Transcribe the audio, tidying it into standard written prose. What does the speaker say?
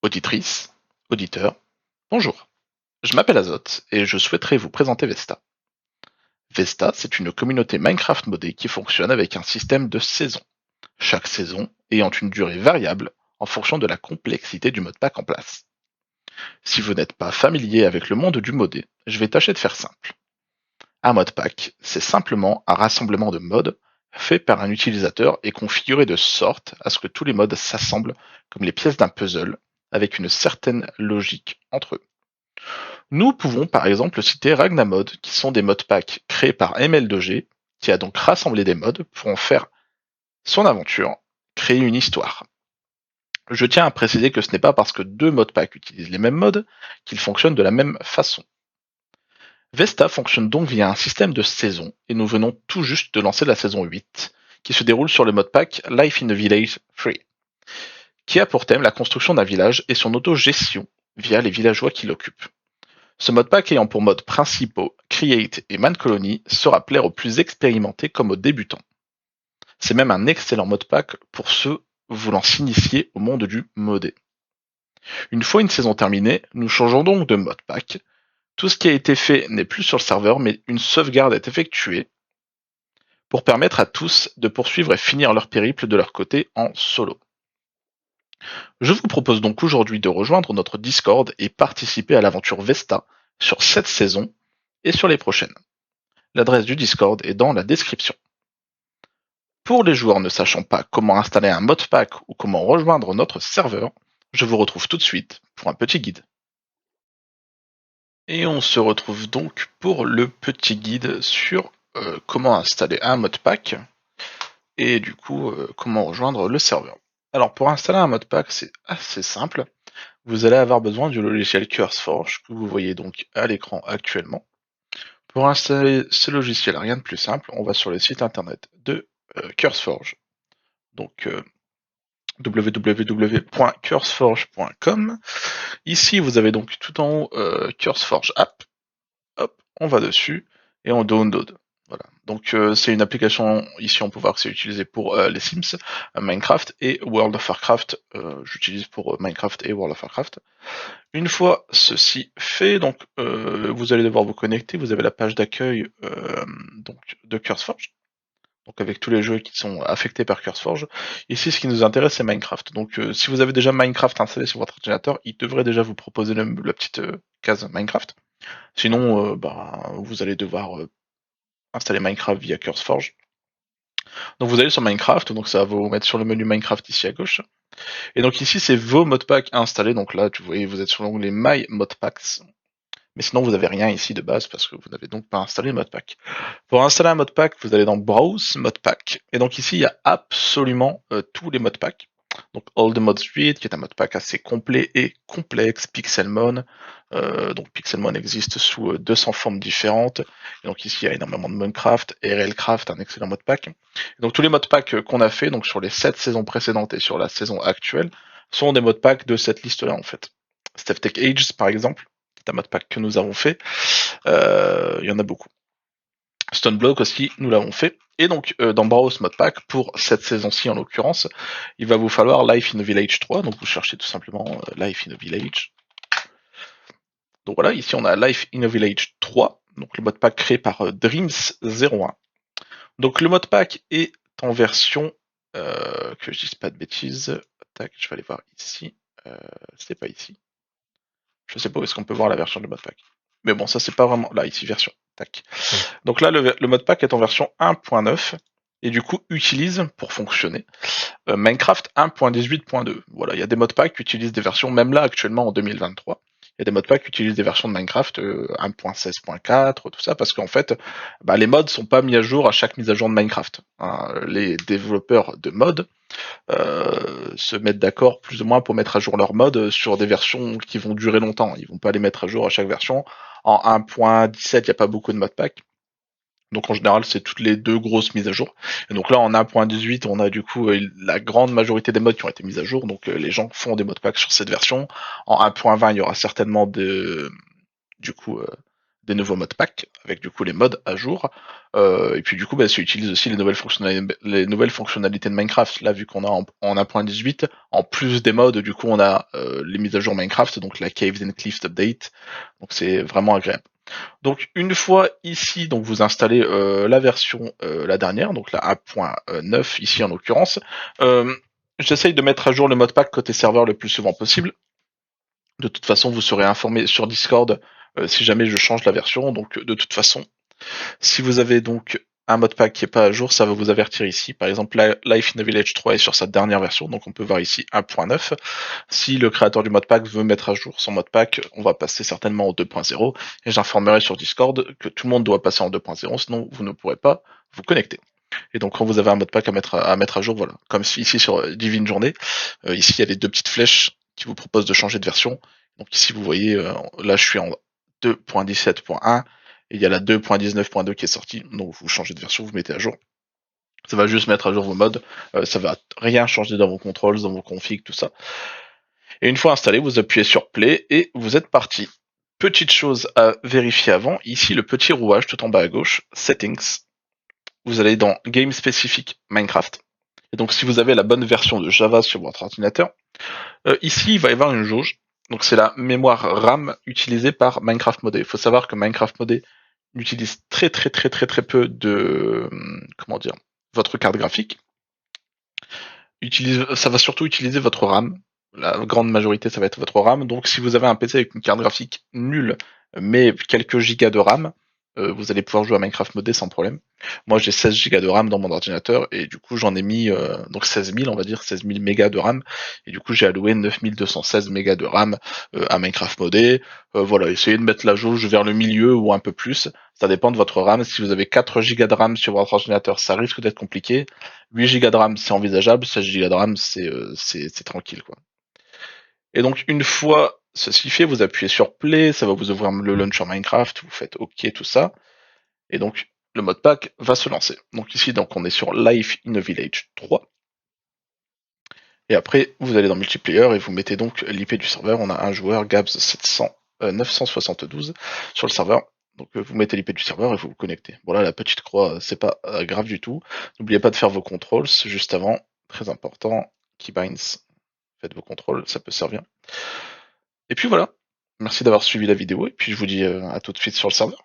Auditrice, auditeur, bonjour. Je m'appelle Azoth et je souhaiterais vous présenter Vesta. Vesta, c'est une communauté Minecraft modée qui fonctionne avec un système de saisons, chaque saison ayant une durée variable en fonction de la complexité du modpack en place. Si vous n'êtes pas familier avec le monde du modé, je vais tâcher de faire simple. Un modpack, c'est simplement un rassemblement de mods fait par un utilisateur et configuré de sorte à ce que tous les mods s'assemblent comme les pièces d'un puzzle avec une certaine logique entre eux. Nous pouvons par exemple citer Ragnamod, qui sont des modpacks créés par ML2G, qui a donc rassemblé des mods pour en faire son aventure, créer une histoire. Je tiens à préciser que ce n'est pas parce que deux modpacks utilisent les mêmes mods qu'ils fonctionnent de la même façon. Vesta fonctionne donc via un système de saisons, et nous venons tout juste de lancer la saison 8, qui se déroule sur le modpack Life in a Village 3, qui a pour thème la construction d'un village et son autogestion via les villageois qui l'occupent. Ce modpack ayant pour modes principaux Create et Man Colony sera plaire aux plus expérimentés comme aux débutants. C'est même un excellent modpack pour ceux voulant s'initier au monde du modé. Une fois une saison terminée, nous changeons donc de modpack. Tout ce qui a été fait n'est plus sur le serveur, mais une sauvegarde est effectuée pour permettre à tous de poursuivre et finir leur périple de leur côté en solo. Je vous propose donc aujourd'hui de rejoindre notre Discord et participer à l'aventure Vesta sur cette saison et sur les prochaines. L'adresse du Discord est dans la description. Pour les joueurs ne sachant pas comment installer un modpack ou comment rejoindre notre serveur, je vous retrouve tout de suite pour un petit guide. Et on se retrouve donc pour le petit guide sur comment installer un modpack et du coup comment rejoindre le serveur. Alors pour installer un modpack, c'est assez simple. Vous allez avoir besoin du logiciel CurseForge que vous voyez donc à l'écran actuellement. Pour installer ce logiciel, rien de plus simple, on va sur le site internet de CurseForge. Donc www.curseforge.com. Ici, vous avez donc tout en haut CurseForge App. Hop, on va dessus et on download. Voilà. Donc c'est une application, ici on peut voir que c'est utilisé pour les Sims, Minecraft et World of Warcraft. J'utilise pour Minecraft et World of Warcraft. Une fois ceci fait, donc vous allez devoir vous connecter. Vous avez la page d'accueil donc de CurseForge, donc avec tous les jeux qui sont affectés par CurseForge. Ici, ce qui nous intéresse, c'est Minecraft. Donc si vous avez déjà Minecraft installé sur votre ordinateur, il devrait déjà vous proposer la petite case Minecraft. Sinon, vous allez devoir installer Minecraft via CurseForge. Donc vous allez sur Minecraft, donc ça va vous mettre sur le menu Minecraft ici à gauche. Et donc ici, c'est vos modpacks installés. Donc là, vous voyez, vous êtes sur l'onglet My Modpacks. Mais sinon, vous n'avez rien ici de base parce que vous n'avez donc pas installé le modpack. Pour installer un modpack, vous allez dans Browse Modpack. Et donc ici, il y a absolument tous les modpacks. Donc All the Mods Suite, qui est un modpack assez complet et complexe, Pixelmon. Donc Pixelmon existe sous 200 formes différentes. Et donc ici, il y a énormément de Minecraft, RLCraft, un excellent modpack. Et donc tous les modpacks qu'on a fait, donc sur les 7 saisons précédentes et sur la saison actuelle, sont des modpacks de cette liste-là en fait. StephTech Ages par exemple, c'est un modpack que nous avons fait. Il y en a beaucoup. Stoneblock aussi, nous l'avons fait. Et donc, dans Browse Modpack, pour cette saison-ci en l'occurrence, il va vous falloir Life in a Village 3. Donc, vous cherchez tout simplement Life in a Village. Donc voilà, ici on a Life in a Village 3, donc le modpack créé par Dreams01. Donc, le modpack est en version, que je dise pas de bêtises. Tac, je vais aller voir ici. C'est pas ici. Je sais pas où est-ce qu'on peut voir la version du modpack. Mais bon, ça c'est pas vraiment. Là, ici, version. Tac. Donc là, le modpack est en version 1.9 et du coup utilise pour fonctionner Minecraft 1.18.2. Voilà, il y a des modpacks qui utilisent des versions, même là actuellement en 2023, il y a des modpacks qui utilisent des versions de Minecraft 1.16.4, tout ça, parce qu'en fait, les mods sont pas mis à jour à chaque mise à jour de Minecraft. Hein. Les développeurs de mods se mettent d'accord plus ou moins pour mettre à jour leurs mods sur des versions qui vont durer longtemps. Ils vont pas les mettre à jour à chaque version. En 1.17, il n'y a pas beaucoup de modpacks. Donc en général, c'est toutes les deux grosses mises à jour. Et donc là, en 1.18, on a du coup la grande majorité des mods qui ont été mises à jour. Donc les gens font des modpacks sur cette version. En 1.20, il y aura certainement du coup des nouveaux modpacks, avec du coup les mods à jour, et puis du coup ça utilise aussi les nouvelles fonctionnalités de Minecraft. Là vu qu'on a en 1.18, en plus des mods, du coup on a les mises à jour Minecraft, donc la Caves and Cliffs Update, donc c'est vraiment agréable. Donc une fois ici, donc vous installez la version la dernière, donc la 1.9 ici en l'occurrence. J'essaye de mettre à jour le modpack côté serveur le plus souvent possible. De toute façon, vous serez informé sur Discord si jamais je change la version. Donc de toute façon, si vous avez donc un modpack qui est pas à jour, ça va vous avertir ici. Par exemple, Life in the Village 3 est sur sa dernière version, donc on peut voir ici 1.9. Si le créateur du modpack veut mettre à jour son modpack, on va passer certainement au 2.0 et j'informerai sur Discord que tout le monde doit passer en 2.0, sinon vous ne pourrez pas vous connecter. Et donc quand vous avez un modpack à mettre à jour, voilà, comme ici sur Divine Journée, ici il y a les deux petites flèches qui vous proposent de changer de version. Donc ici vous voyez, là je suis en 2.17.1 et il y a la 2.19.2 qui est sortie, donc vous changez de version, vous mettez à jour. Ça va juste mettre à jour vos mods, ça va rien changer dans vos controls, dans vos configs, tout ça. Et une fois installé, vous appuyez sur Play et vous êtes parti. Petite chose à vérifier avant, ici le petit rouage tout en bas à gauche, Settings, vous allez dans Game Specific Minecraft. Et donc si vous avez la bonne version de Java sur votre ordinateur, ici il va y avoir une jauge. Donc c'est la mémoire RAM utilisée par Minecraft Modé. Il faut savoir que Minecraft Modé utilise très peu de comment dire votre carte graphique. Ça va surtout utiliser votre RAM. La grande majorité, ça va être votre RAM. Donc, si vous avez un PC avec une carte graphique nulle, mais quelques gigas de RAM, vous allez pouvoir jouer à Minecraft modé sans problème. Moi, j'ai 16 gigas de RAM dans mon ordinateur et du coup, j'en ai mis donc 16 000, on va dire 16 000 mégas de RAM. Et du coup, j'ai alloué 9216 mégas de RAM à Minecraft modé. Voilà, essayez de mettre la jauge vers le milieu ou un peu plus. Ça dépend de votre RAM. Si vous avez 4 gigas de RAM sur votre ordinateur, ça risque d'être compliqué. 8 Go de RAM, c'est envisageable. 16 Go de RAM, c'est tranquille, quoi. Et donc, une fois ceci fait, vous appuyez sur Play, ça va vous ouvrir le launcher Minecraft, vous faites OK, tout ça. Et donc, le modpack va se lancer. Donc ici, donc, on est sur Life in a Village 3. Et après, vous allez dans Multiplayer et vous mettez donc l'IP du serveur. On a un joueur, Gabs 972 sur le serveur. Donc vous mettez l'IP du serveur et vous vous connectez. Voilà, la petite croix, c'est pas grave du tout. N'oubliez pas de faire vos contrôles juste avant, très important. Keybinds, faites vos contrôles, ça peut servir. Et puis voilà. Merci d'avoir suivi la vidéo et puis je vous dis à tout de suite sur le serveur.